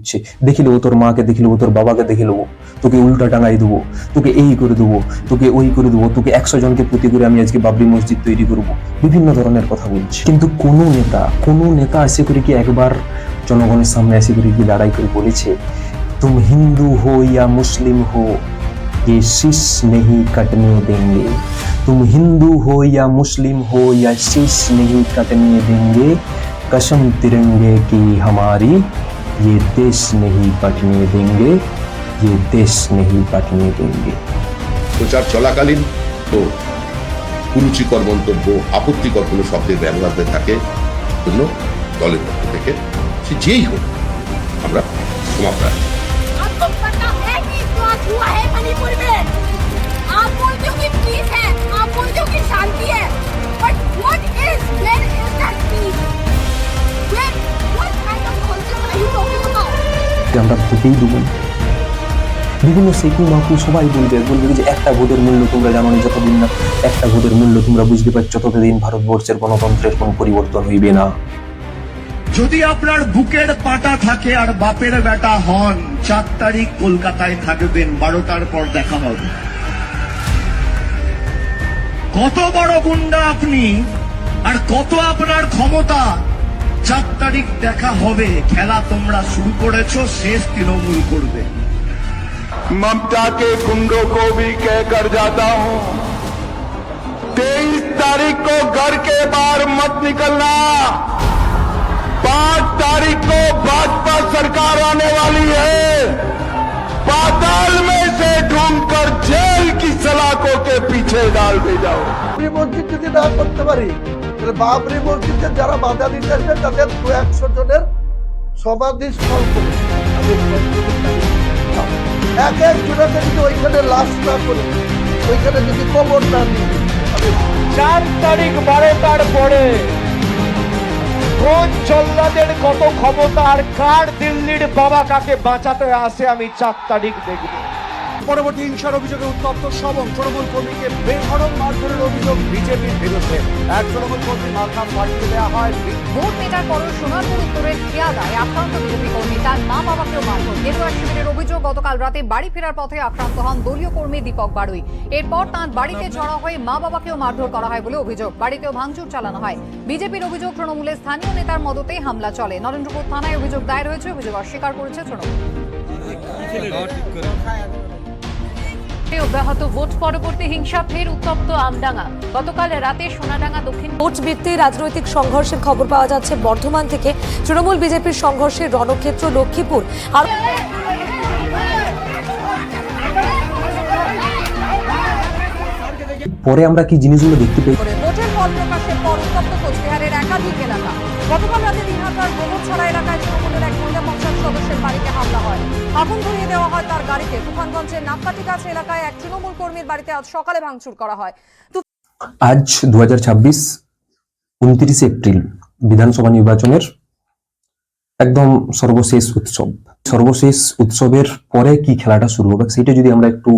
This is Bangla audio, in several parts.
দিচ্ছে, দেখে নেবো তোর মাকে, দেখে নেবো তোর বাবাকে, দেখে নেবো তোকে উল্টা টাঙাই দেবো, তোকে এই করে দেবো, তোকে ওই করে দেবো, তোকে 100 জনকে প্রতি করে আমি আজকে বাবরি মসজিদ তৈরি করব, বিভিন্ন ধরনের কথা বলছে। কিন্তু কোনো নেতা এসে করে কি একবার জনগণের সামনে এসে করে কি দাঁড়াই করে বলেছে तुम हिंदू हो या मुस्लिम हो ये शीश नहीं कटने देंगे, तुम हिंदू हो या मुस्लिम हो या शीश नहीं कटने देंगे, कसम तिरंगे की हमारी ये देश नहीं बटने देंगे, ये देश नहीं बटने देंगे। প্রচার চলাকালীন তো কুরুচিকর মন্তব্য, আপত্তিকর কোনো শব্দের ব্যবহার হয়ে থাকে জন্য দলের পক্ষ থেকে সে যেই হোক আমরা ক্ষমা প্রার্থী। हुआ है मणिपुर में, आप बोलते हो कि पीस है, आप बोलते हो कि शांति है, but what is, where is that peace? Where, what kind of concept are you talking about? আমরা ভোটেই দেবো, বিভিন্ন সেকু মাকু সবাই বলবে যে একটা ভোটের মূল্য তোমরা জানো না, যতদিন না একটা ভোটের মূল্য তোমরা বুঝতে পারছো ততদিন ভারতবর্ষের গণতন্ত্রের কোনো পরিবর্তন হইবে না। যদি আপনার বুকের পাটা থাকে আর বাপের বেটা হন, 4 তারিখ কলকাতায় থাকবেন, 12টার পর দেখা হবে। কত বড় গুন্ডা আপনি আর কত আপনার ক্ষমতা, 4 তারিখ দেখা হবে। খেলা তোমরা শুরু করেছো, শেষ তৃণমূল করবে। ममता के गुंडों को भी कहकर जाता हूं, 23 तारीख को घर के बाहर मत निकलना। 5 तारीख को भाजपा सरकार आने वाली है, पाताल में से ढूंढकर जेल की सलाखों के पीछे डाल दे जाओ। বাবরি মসজিদ যদি না করতে পারি তাহলে বাবরি মসজিদে যারা বাধা দিতে আসবে তাদের 200 জনের সমাধি স্থল করে এক এক জনকে যদি ওইখানে লাশ না করে, ওইখানে যদি কবর না নিয়ে 4 তারিখ 12টার পরে কোন জল্লাদের কত ক্ষমতা আর কার দিল্লির বাবা কাকে বাঁচাতে আসে আমি 4 তারিখ দেখব। পরবর্তী হিংসার অভিযোগে উত্তপ্ত সবং, তৃণমূল কর্মীকে বেধড়ক মারধরের অভিযোগ বিজেপির বিরুদ্ধে। এক তৃণমূল কর্মীর মাথা ফাটিয়ে দেওয়া হয়। ভোট মেটার পরও সোনারপুর উত্তরের খেয়াদায় আক্রান্ত বিজেপি কর্মী, তার মা বাবাকেও মারধর। গেরুয়া শিবিরের অভিযোগ, গতকাল রাতে বাড়ি ফেরার পথে আক্রান্ত হন দলীয় কর্মী দীপক বাড়ুই। এরপর তাঁর বাড়িতে চড়া হয়ে মা বাবাকেও মারধর করা হয় বলে অভিযোগ। বাড়িতেও ভাঙচুর চালানো হয়। বিজেপির অভিযোগ, তৃণমূলের স্থানীয় নেতার মদতেই হামলা চলে। নরেন্দ্রপুর থানায় অভিযোগ দায়ের হয়েছে, অভিযোগ অস্বীকার করেছে তৃণমূল। অব্যাহত ভোট পরবর্তী হিংসা, ফের উত্তপ্ত আমডাঙ্গা। গতকাল রাতে সোনাডাঙ্গা দক্ষিণ ভোট ভিত্তিক রাজনৈতিক সংঘর্ষের খবর পাওয়া যাচ্ছে বর্ধমান থেকে। তৃণমূল বিজেপির সংঘর্ষের রণক্ষেত্র লক্ষ্মীপুর। আর পরে আমরা কি জিনিসগুলো দেখতে পাই? ভোটের ফল প্রকাশের পর উত্তপ্ত কোচবিহারের একাধিক এলাকা। গতকাল রাতে দিনহাটার গোবরছড়া এলাকায় তৃণমূলের এক মহিলা পঞ্চায়েত সদস্যের বাড়িতে হামলা হয়। আগুন ধরিয়ে দেওয়া হয় তার গাড়িতে। তুফানগঞ্জের নাপকাটিগাছ এলাকায় এক তৃণমূল কর্মীর বাড়িতে আজ সকালে ভাঙচুর করা হয়। আজ 2026 29 এপ্রিল বিধানসভা নির্বাচনের একদম সর্বশেষ উৎসবের পরে কি খেলাটা শুরু হবে সেটা যদি আমরা একটু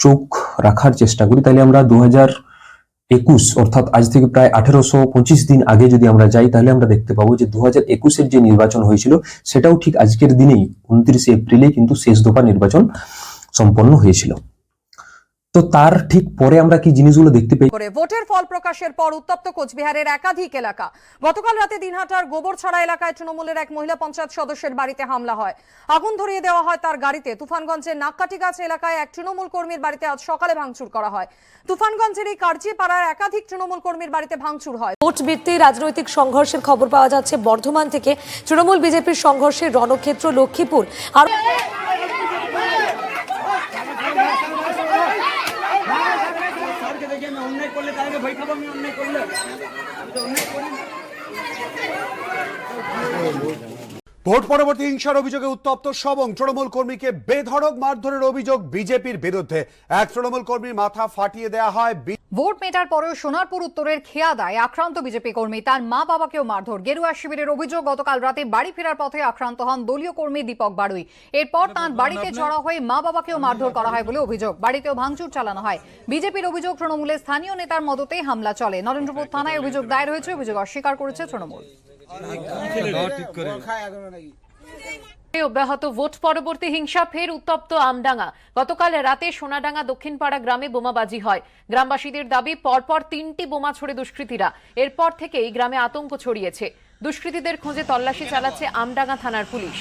চোখ রাখার চেষ্টা করি, তাহলে আমরা 2021 অর্থাৎ আজ থেকে প্রায় 1825 দিন আগে যদি আমরা যাই, তাহলে আমরা দেখতে পাবো যে 2021-এর যে নির্বাচন হয়েছিল সেটাও ঠিক আজকের দিনেই 29 এপ্রিলে কিন্তু শেষ দফা নির্বাচন সম্পন্ন হয়েছিল। তো তার ঠিক পরে আমরা কি জিনিসগুলো দেখতে পাই? ভোটের ফল প্রকাশের পর উত্তপ্ত কোচবিহারের একাধিক এলাকা। গতকাল রাতে দিনহাটার গোবরছড়া এলাকায় তৃণমূলের এক মহিলা পঞ্চায়েত সদস্যের বাড়িতে হামলা হয়। আগুন ধরিয়ে দেওয়া হয় তার গাড়িতে। তুফানগঞ্জের নাককাটিগাছ এলাকায় এক তৃণমূল কর্মীর বাড়িতে আজ সকালে ভাঙচুর করা হয়। তুফানগঞ্জের এই কার্জিপাড়ায় একাধিক তৃণমূল কর্মীর বাড়িতে ভাঙচুর হয়। ভোট ভিত্তিক রাজনৈতিক সংঘর্ষের খবর পাওয়া যাচ্ছে বর্ধমান থেকে। তৃণমূল বিজেপির সংঘর্ষের রণক্ষেত্র লক্ষ্মীপুর। আর ভোট পরবর্তী হিংসার অভিযোগে উত্তপ্ত সবং, তৃণমূল কর্মীকে বেধড়ক মারধরের অভিযোগ বিজেপির বিরুদ্ধে। এক তৃণমূল কর্মীর মাথা ফাটিয়ে দেওয়া হয়। ভোট মেটার পরেও সোনারপুর উত্তরের খেয়াদায় আক্রান্ত বিজেপি কর্মী, তার মা বাবাকেও মারধর। গেরুয়া শিবিরের অভিযোগ, গতকাল রাতে বাড়ি ফেরার পথে আক্রান্ত হন দলীয় কর্মী দীপক বাড়ুই। এরপর তাঁর বাড়িতে চড়া হয়ে মা বাবাকেও মারধর করা হয় বলে অভিযোগ। বাড়িতেও ভাঙচুর চালানো হয়। বিজেপির অভিযোগ, তৃণমূলের স্থানীয় নেতার মদতেই হামলা চলে। নরেন্দ্রপুর থানায় অভিযোগ দায়ের হয়েছে, অভিযোগ অস্বীকার করেছে তৃণমূল। অব্যাহত ভোট পরবর্তী হিংসা ফের উত্তপ্ত আমডাঙ্গা। গতকাল রাতে সোনাডাঙ্গা দক্ষিণপাড়া গ্রামে বোমাবাজি হয়। গ্রামবাসীদের দাবি পরপর 3টি বোমা ছোড়ে দুষ্কৃতীরা। এরপর থেকেই গ্রামে আতঙ্ক ছড়িয়েছে। দুষ্কৃতীদের খোঁজে তল্লাশি চালাচ্ছে আমডাঙ্গা থানার পুলিশ।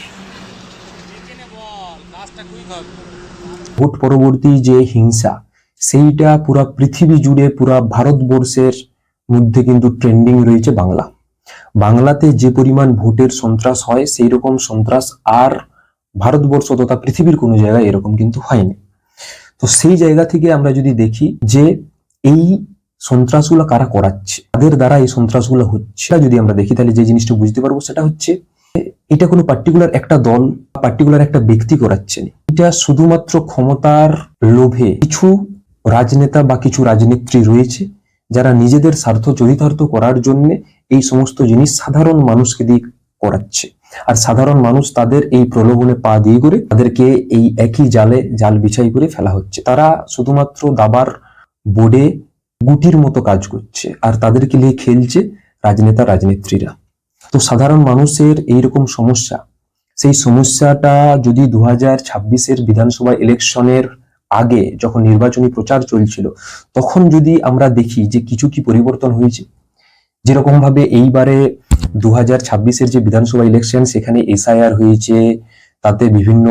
ভোট পরবর্তী যে হিংসা, সেইটা পুরা পৃথিবী জুড়ে, পুরা ভারতবর্ষের মধ্যে কিন্তু ট্রেন্ডিং রয়েছে বাংলাতে যে পরিমাণ ভোটের সন্ত্রাস হয়, সেই রকম সন্ত্রাস আর ভারতবর্ষ তথা পৃথিবীর কোনো জায়গায় এরকম কিন্তু হয়নি। তো সেই জায়গা থেকে আমরা যদি দেখি যে এই সন্ত্রাসগুলো কারা করাচ্ছে, তাদের দ্বারা এই সন্ত্রাসগুলো হচ্ছে, যদি আমরা দেখি তাহলে যে জিনিসটা বুঝতে পারবো সেটা হচ্ছে এটা কোনো পার্টিকুলার একটা দল, পার্টিকুলার একটা ব্যক্তি করাচ্ছে না। এটা শুধুমাত্র ক্ষমতার লোভে কিছু রাজনেতা বা কিছু রাজনেত্রী রয়েছে যারা নিজেদের স্বার্থ চরিতার্থ করার জন্য এই সমস্ত জিনিস সাধারণ মানুষকে দিয়ে করাচ্ছে। আর সাধারণ মানুষ তাদের এই প্রলোভনে পা দিয়ে করে তাদেরকে এই একই জাল বিছাই করে ফেলা হচ্ছে। তারা শুধুমাত্র দাবার বোর্ডে গুটির মতো কাজ করছে আর তাদেরকে নিয়ে খেলছে রাজনেতা রাজনেত্রীরা। তো সাধারণ মানুষের এইরকম সমস্যা, সেই সমস্যাটা যদি 2026-এর বিধানসভা ইলেকশনের আগে যখন নির্বাচনী প্রচার চলছিল তখন যদি আমরা দেখি যে কিছু কি পরিবর্তন হয়েছে, যেরকম ভাবে এইবারে 2026-এর যে বিধানসভা ইলেকশন, সেখানে এসআইআর হয়েছে, তাতে বিভিন্ন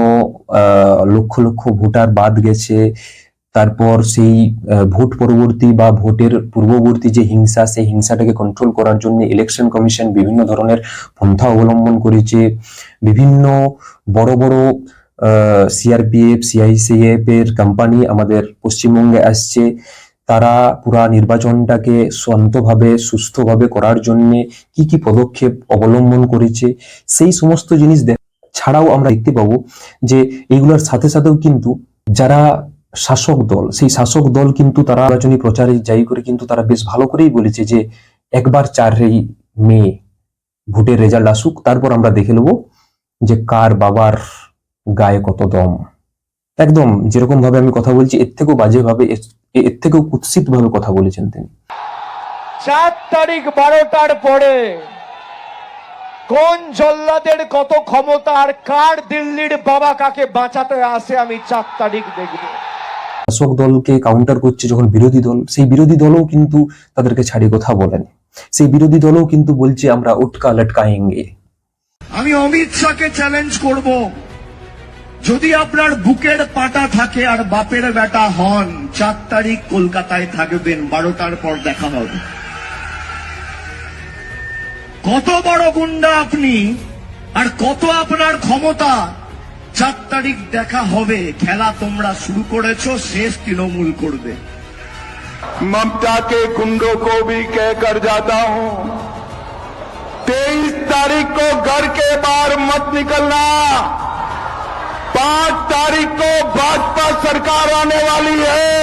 লক্ষ লক্ষ ভোটার বাদ গেছে। তারপর সেই ভোট পরবর্তী বা ভোটের পূর্ববর্তী যে হিংসা, সেই হিংসাটাকে কন্ট্রোল করার জন্য ইলেকশন কমিশন বিভিন্ন ধরনের পন্থা অবলম্বন করেছে। বিভিন্ন বড় বড় সিআরপিএফ, সিআইসিএফ এর কোম্পানি আমাদের পশ্চিমবঙ্গে আসছে। তারা পুরা নির্বাচনটাকে শান্তভাবে সুস্থভাবে করার জন্য কি কি পদক্ষেপ অবলম্বন করেছে, সেই সমস্ত জিনিস ছাড়াও আমরা দেখতে পাবো যে এইগুলোর সাথে সাথেও কিন্তু যারা শাসক দল, সেই শাসক দল কিন্তু তারা নির্বাচনী প্রচারে যাই করে কিন্তু তারা বেশ ভালো করেই বলেছে যে একবার 4 মে ভোটের রেজাল্ট আসুক, তারপর আমরা দেখে নেবো যে কার বাবার গায়ে কত দম। একদম যেরকম ভাবে আমি কথা বলছি, এর থেকেও বাজে ভাবে, এর থেকেও কুৎসিত ভাবে কথা বলেছেন তিনি। 4 তারিখ 12টার পরে কোন জল্লাদের কত ক্ষমতা আর কার দিল্লির বাবা কাকে বাঁচাতে আসে আমি 4 তারিখ দেখব। শাসক দলকে কাউন্টার করছে যখন বিরোধী দল, সেই বিরোধী দলও কিন্তু তাদেরকে ছাড়িয়ে কথা বলেনি। সেই বিরোধী দলও কিন্তু বলছে আমরা উটকা লটকায়েঙ্গে। আমি অমিত শাহকে চ্যালেঞ্জ করব, যদি আপনার বুকের পাটা থাকে আর বাপের বেটা হন, 4 তারিখ কলকাতায় থাকবেন, 12টার পর দেখা হবে। কত বড় গুন্ডা আপনি আর কত আপনার ক্ষমতা, 4 তারিখ দেখা হবে। খেলা তোমরা শুরু করেছো, শেষ তৃণমূল করবে। ममता के गुंडों को भी कहकर जाता हूं, 23 तारीख को घर के बाहर मत निकलना। 5 तारीख को भाजपा सरकार आने वाली है,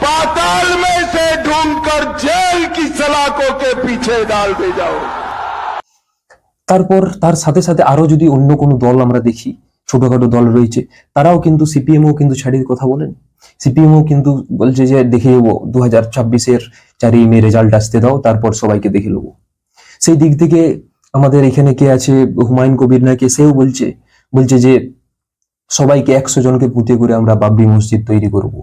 पाताल में से ढूंढकर जेल की सलाखों के पीछे डाल दे जाओ। তারপর তার সাথে সাথে আরো যদি অন্য কোনো দল আমরা দেখি, ছোটখাটো দল রয়েছে, তারাও কিন্তু সিপিএমও কিন্তু ছাড়িয়ে কথা বলেন। সিপিএমও কিন্তু বলছে যে দেখে নেবো 2026-এর 4 মে রেজাল্ট আসতে দাও, তারপর সবাইকে দেখে নেবো। সেই দিক থেকে আমাদের এখানে কে আছে, হুমায়ুন কবির নাকি, সেও বলছে যে সবাইকে 100 জনকে পুঁতে করে আমরা বাবরি মসজিদ তৈরি করব।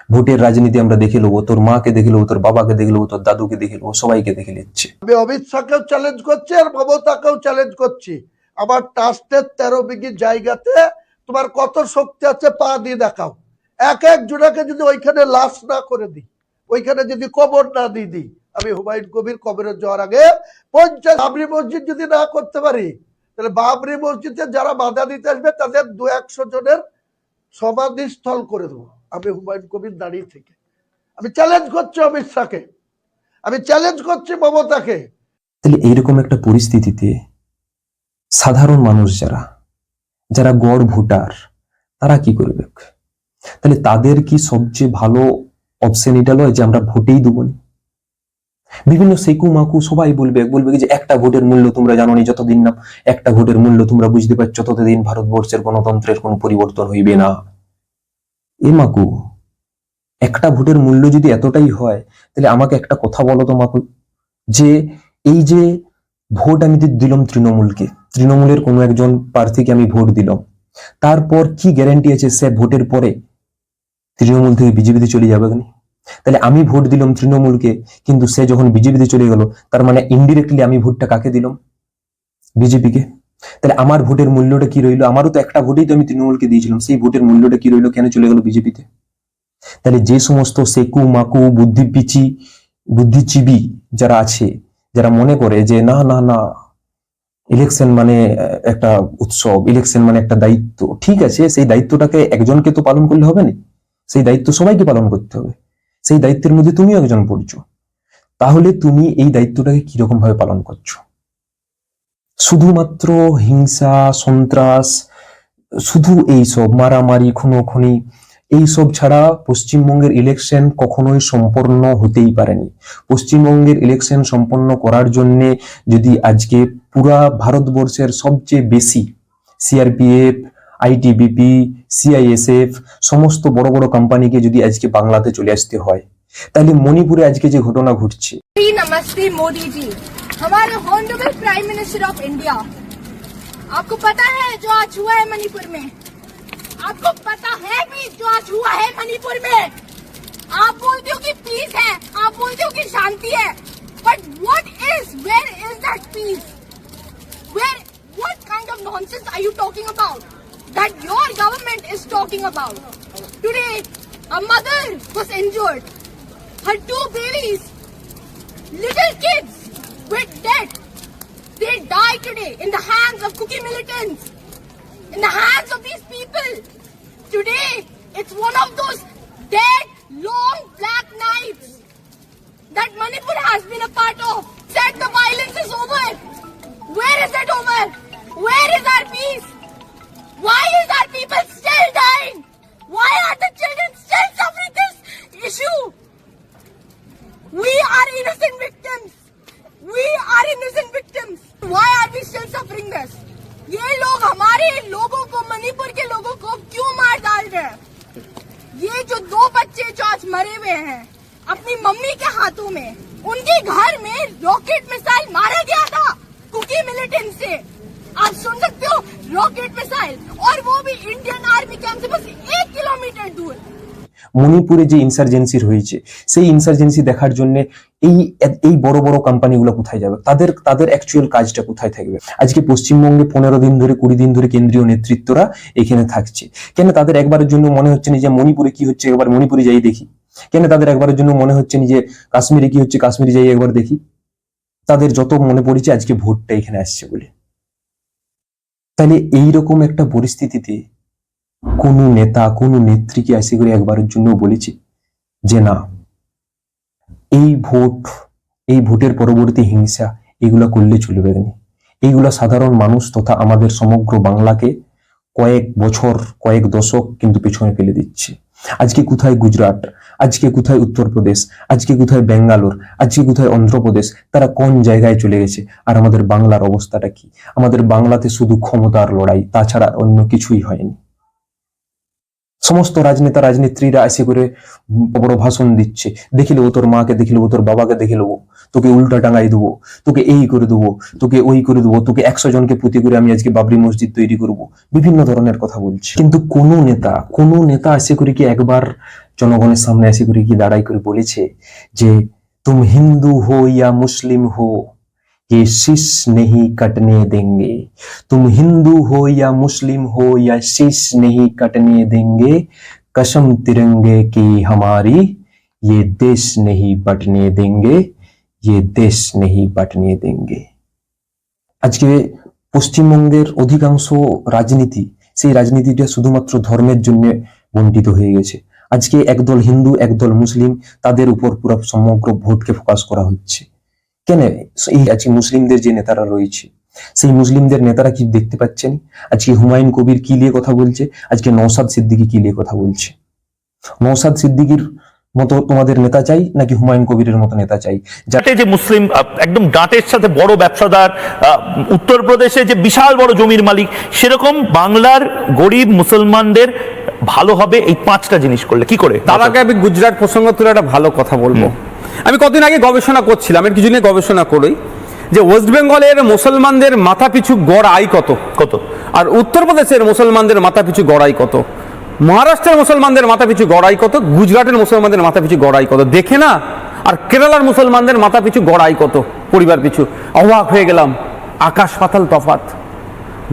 ভোটের রাজনীতি আমরা দেখে নেবো, তোর মাকে দেখে নেবো, তোর বাবাকে দেখে নেবো, তোর দাদুকে দেখে নেবো, সবাইকে দেখে নিচ্ছে। আমি অমিত শাহকেও চ্যালেঞ্জ করছি আর মমতাকেও চ্যালেঞ্জ করছি, আমার ট্রাস্টের 13 বিঘি জায়গাতে তোমার কত শক্তি আছে পা দিয়ে দেখাও। এক জোড়াকে যদি ওইখানে লাশ না করে দিই, ওইখানে যদি কবর না দিয়ে দিই, আমি হুমায়ুন কবির কবরের যাওয়ার আগে 50 বাবরি মসজিদ যদি না করতে পারি, তাহলে বাবরি মসজিদে যারা বাধা দিতে আসবে তাদের 200-100 জনের সমাধিস্থল করে দেবো। আমি হুমায়ুন কবির দাঁড়িয়ে থেকে আমি চ্যালেঞ্জ করছি অমিত শাহকে, আমি চ্যালেঞ্জ করছি মমতাকে। তাহলে এইরকম একটা পরিস্থিতিতে সাধারণ মানুষ যারা গড় ভোটার, তারা কি করবে? তাহলে তাদের কি সবচেয়ে ভালো অপশন এটা নয় যে আমরা ভোটেই দেবো না? বিভিন্ন সেকু মাকু সবাই বলবে যে একটা ভোটের মূল্য তোমরা জানো নি, যতদিন না একটা ভোটের মূল্য তোমরা বুঝতে পারছো ততদিন ভারতবর্ষের গণতন্ত্রের কোনো পরিবর্তন হইবে না। এ মাকু, একটা ভোটের মূল্য যদি এতটাই হয়, তাহলে আমাকে একটা কথা বলো তো মাকু, যে এই যে ভোট আমি দিলাম তৃণমূলকে, তৃণমূলের কোনো একজন প্রার্থীকে আমি ভোট দিলাম, তারপর কি গ্যারান্টি আছে সে ভোটের পরে তৃণমূল থেকে বিজেপিতে চলে যাবে না? তাহলে আমি ভোট দিলাম তৃণমূলকে, কিন্তু সে যখন বিজেপিতে চলে গেল, তার মানে ইনডিরেক্টলি আমি ভোটটা কাকে দিলাম? বিজেপিকে। তাহলে আমার ভোটের মূল্যটা কি রইলো? আমারও তো একটা ভোটেই তো আমি তৃণমূলকে দিয়েছিলাম, সেই ভোটের মূল্যটা কি রইলো? কেন চলে গেল বিজেপিতে? তাহলে যে সমস্ত সেকু মাকু বুদ্ধিজীবী যারা আছে, যারা মনে করে যে না না না ইলেকশন মানে একটা উৎসব, ইলেকশন মানে একটা দায়িত্ব, ঠিক আছে, সেই দায়িত্বটাকে একজনকে তো পালন করলে হবে না, সেই দায়িত্ব সবাইকে পালন করতে হবে। সেই দায়িত্বের মধ্যে তুমিও একজন পড়ছো, তাহলে তুমি এই দায়িত্বটাকে কিরকম ভাবে পালন করছো? শুধুমাত্র হিংসা, সন্ত্রাস, শুধু এইসব মারামারি, খুনোখুনি, এইসব ছাড়া পশ্চিমবঙ্গের ইলেকশন কখনোই সম্পন্ন হতেই পারেনি। পশ্চিমবঙ্গের ইলেকশন সম্পন্ন করার জন্য যদি আজকে পুরা ভারতবর্ষের সবচেয়ে বেশি সিআরপিএফ, আইটিবিপি, সিআইএসএফ সমস্ত বড় বড় কোম্পানিকে যদি আজকে বাংলাতে চলে আসতে হয়, তাহলে মণিপুরে আজকে যে ঘটনা ঘটছে। नमस्ते मोदी जी, हमारे honourable prime minister of India, आपको पता है जो आज हुआ है मणिपुर में? आपको पता है भी जो आज हुआ है मणिपुर में? आप बोलते हो कि पीस है, आप बोलते हो कि शांति है, but what is, where is that peace? Where, what kind of nonsense are you talking about? That your government is talking about. Today, a mother was injured. Her 2 babies, little kids, were dead. They died today in the hands of cookie militants, in the hands of these people. Today, it's one of those dead, long black nights that Manipur has been a part of. Said the violence is over. Where is it over? Where is our peace? Why is our people still dying? Why are the children still suffering this issue? We are innocent victims. We are innocent victims. Why are we still suffering this? ये लोग हमारे लोगों को, मणिपुर के लोगों को क्यों मार डाल रहे हैं? ये जो 2 बच्चे जो आज मरे हुए हैं अपनी मम्मी के हाथों में, उनके घर में रॉकेट मिसाइल मारा गया था कुकी मिलिटेंट से। आप सुन सकते हो, रॉकेट मिसाइल, और वो भी इंडियन आर्मी कैंप से बस 1 किलोमीटर दूर। মণিপুরে যে ইনসার্জেন্সি হয়েছে, সেই ইনসার্জেন্সি দেখার জন্য এই বড় বড় কোম্পানিগুলো কোথায় যাবে? তাদের অ্যাকচুয়াল কাজটা কোথায় থাকবে? আজকে পশ্চিমবঙ্গে 15 দিন ধরে 20 দিন ধরে কেন্দ্রীয় নেতৃত্বরা এখানে থাকছে। কেন তাদের একবারের জন্য মনে হচ্ছে না যে মণিপুরে কি হচ্ছে একবার মণিপুরে যাই দেখি? কেন তাদের একবারের জন্য মনে হচ্ছে না যে কাশ্মীরে কি হচ্ছে কাশ্মীরে যাই একবার দেখি? তাদের যত মনে পড়েছে আজকে ভোটটা এখানে আসছে বলে। তাহলে এইরকম একটা পরিস্থিতিতে কোন নেতা, কোন নেত্রীকে আসে করে একবারের জন্য বলেছে যে না, এই ভোটের পরবর্তী হিংসা এগুলা করলে চলবে না? এইগুলা সাধারণ মানুষ তথা আমাদের সমগ্র বাংলাকে কয়েক বছর, কয়েক দশক কিন্তু পেছনে ফেলে দিচ্ছে। আজকে কোথায় গুজরাট, আজকে কোথায় উত্তরপ্রদেশ, আজকে কোথায় বেঙ্গালোর, আজকে কোথায় অন্ধ্রপ্রদেশ, তারা কোন জায়গায় চলে গেছে? আর আমাদের বাংলার অবস্থাটা কি? আমাদের বাংলাতে শুধু ক্ষমতার লড়াই, তাছাড়া অন্য কিছুই হয়নি। সমস্ত রাজনেতা রাজনেত্রীরা এসে করে বড় ভাষণ দিচ্ছে, দেখে নেবো তোর মাকে, দেখে নেবো তোর বাবাকে, দেখে নেবো তোকে উল্টা টাঙ্গাই দেবো, তোকে এই করে দেবো, তোকে ওই করে দেবো, তোকে 100 জনকে পুঁতে করে আমি আজকে বাবরি মসজিদ তৈরি করব, বিভিন্ন ধরনের কথা বলছে। কিন্তু কোনো নেতা এসে করে কি একবার জনগণের সামনে এসে করে কি দাঁড়াই করে বলেছে যে তুম হিন্দু হো ইয়া মুসলিম হো, ये शीश नहीं कटने देंगे, तुम हिंदू हो या मुस्लिम हो, या शीश नहीं कटने देंगे, कसम तिरंगे की हमारी, ये देश नहीं बटने देंगे, ये देश नहीं बटने देंगे। আজকে পশ্চিমবঙ্গের অধিকাংশ রাজনীতি, সেই রাজনীতিটা শুধুমাত্র ধর্মের জন্য বণ্টিত হয়ে গেছে। আজকে একদল হিন্দু, একদল মুসলিম, তাদের উপর পুরো সমগ্র ভোটকে ফোকাস করা হচ্ছে। কেন? এই আজকে মুসলিমদের যে নেতারা রয়েছে, সেই মুসলিমদের নেতারা কি দেখতে পাচ্ছেন আজকে হুমায়ুন কবির কি নিয়ে কথা বলছে, আজকে নওশাদ সিদ্দিকী কি নিয়ে কথা বলছে? নওশাদ সিদ্দিকীর মতো তোমাদের নেতা চাই নাকি হুমায়ুন কবিরের মতো নেতা চাই? যাতে যে মুসলিম একদম ডাঁটের সাথে বড় ব্যবসাদার, উত্তরপ্রদেশে যে বিশাল বড় জমির মালিক, সেরকম বাংলার গরিব মুসলমানদের ভালো হবে এই 5টা জিনিস করলে কি করে? তার আগে আমি গুজরাট প্রসঙ্গ তুলে একটা ভালো কথা বলবো। আমি কতদিন আগে গবেষণা করছিলাম, এর কিছু নিয়ে গবেষণা করি। যে ওয়েস্ট বেঙ্গলের মুসলমানদের মাথাপিছু গড় আয় কত কত? আর উত্তরপ্রদেশের মুসলমানদের মাথাপিছু গড় আয় কত, মহারাষ্ট্রের মুসলমানদের মাথাপিছু গড় আয় কত, গুজরাটের মুসলমানদের মাথাপিছু গড় আয় কত দেখে না, আর কেরালার মুসলমানদের মাথাপিছু গড় আয় কত পরিবার পিছু, অবাক হয়ে গেলাম। আকাশ পাতাল তফাৎ।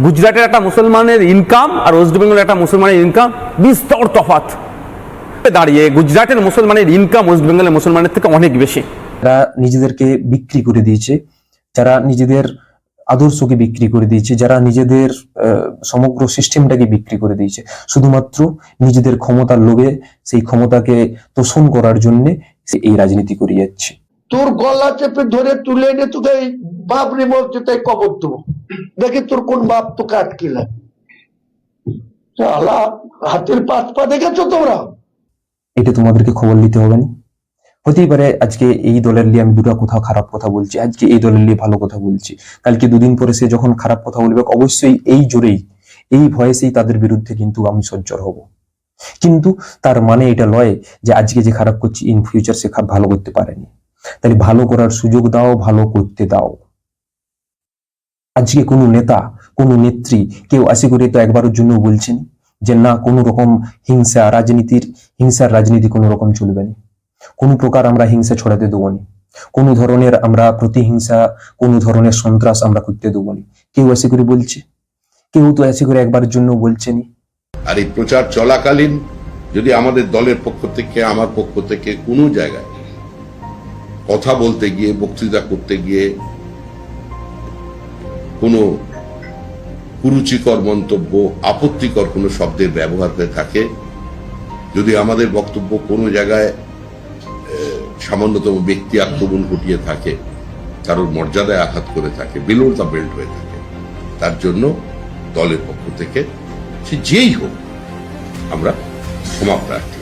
গুজরাটের একটা মুসলমানের ইনকাম আর ওয়েস্ট বেঙ্গলের একটা মুসলমানের ইনকাম বিস্তর তফাৎ। দাঁড়িয়ে গুজরাটের মুসলমানের ইনকাম ওয়েস্ট বেঙ্গলের মুসলমানের থেকে অনেক বেশি। যারা নিজেদেরকে বিক্রি করে দিয়েছে, যারা নিজেদের আদর্শকে বিক্রি করে দিয়েছে, যারা নিজেদের সমগ্র সিস্টেমটাকে বিক্রি করে দিয়েছে শুধুমাত্র নিজেদের ক্ষমতার লোভে, সেই ক্ষমতাকে তোষণ করার জন্য এই রাজনীতি করে যাচ্ছে। তোর গলা চেপে ধরে তুলে এনে তোকে এই বাবরি মসজিদে কবর দেবো, দেখি তোর কোন বাপ তোকে আটকিলা। হাতের পাঁচ পা দেখেছো তোমরা? এটা তোমাদেরকে খবর নিতে হবে না। হতেই পারে আজকে এই দলের নিয়ে আমি দুটো কোথাও খারাপ কথা বলছি, আজকে এই দলের নিয়ে ভালো কথা বলছি, কালকে দুদিন পরে সে যখন খারাপ কথা বলবে অবশ্যই এই জোরেই, এই ভয়েসেই তাদের বিরুদ্ধে কিন্তু আমি সজ্জর হব। কিন্তু তার মানে এটা নয় যে আজকে যে খারাপ করছি ইন ফিউচার সে ভালো করতে পারেনি। তাহলে ভালো করার সুযোগ দাও, ভালো করতে দাও। আজকে কোনো নেতা, কোনো নেত্রী কেউ আশা করে তো একবারের জন্য বলছেন যে না কোনো রকম হিংসার রাজনীতি কোনো রকম চলবে না, কোনো প্রকার আমরা হিংসা ছড়াতে দেবো না, কোনো ধরনের আমরা প্রতিহিংসা, কোনো ধরনের সন্ত্রাস আমরা করতে দেবো না। কেউ আশা করে বলছে? কেউ তো আশা করে একবারের জন্য বলছেনি। আর এই প্রচার চলাকালীন যদি আমাদের দলের পক্ষ থেকে, আমার পক্ষ থেকে কোনো জায়গায় কথা বলতে গিয়ে, বক্তৃতা করতে গিয়ে কোনো কুরুচিকর মন্তব্য, আপত্তিকর কোনো শব্দের ব্যবহার হয়ে থাকে, যদি আমাদের বক্তব্য কোনো জায়গায় সামান্যতম ব্যক্তি আক্রমণ ঘটিয়ে থাকে, কারোর মর্যাদায় আঘাত করে থাকে, বিলো দ্য বেল্ট হয়ে থাকে, তার জন্য দলের পক্ষ থেকে সে যেই হোক আমরা ক্ষমা প্রার্থী।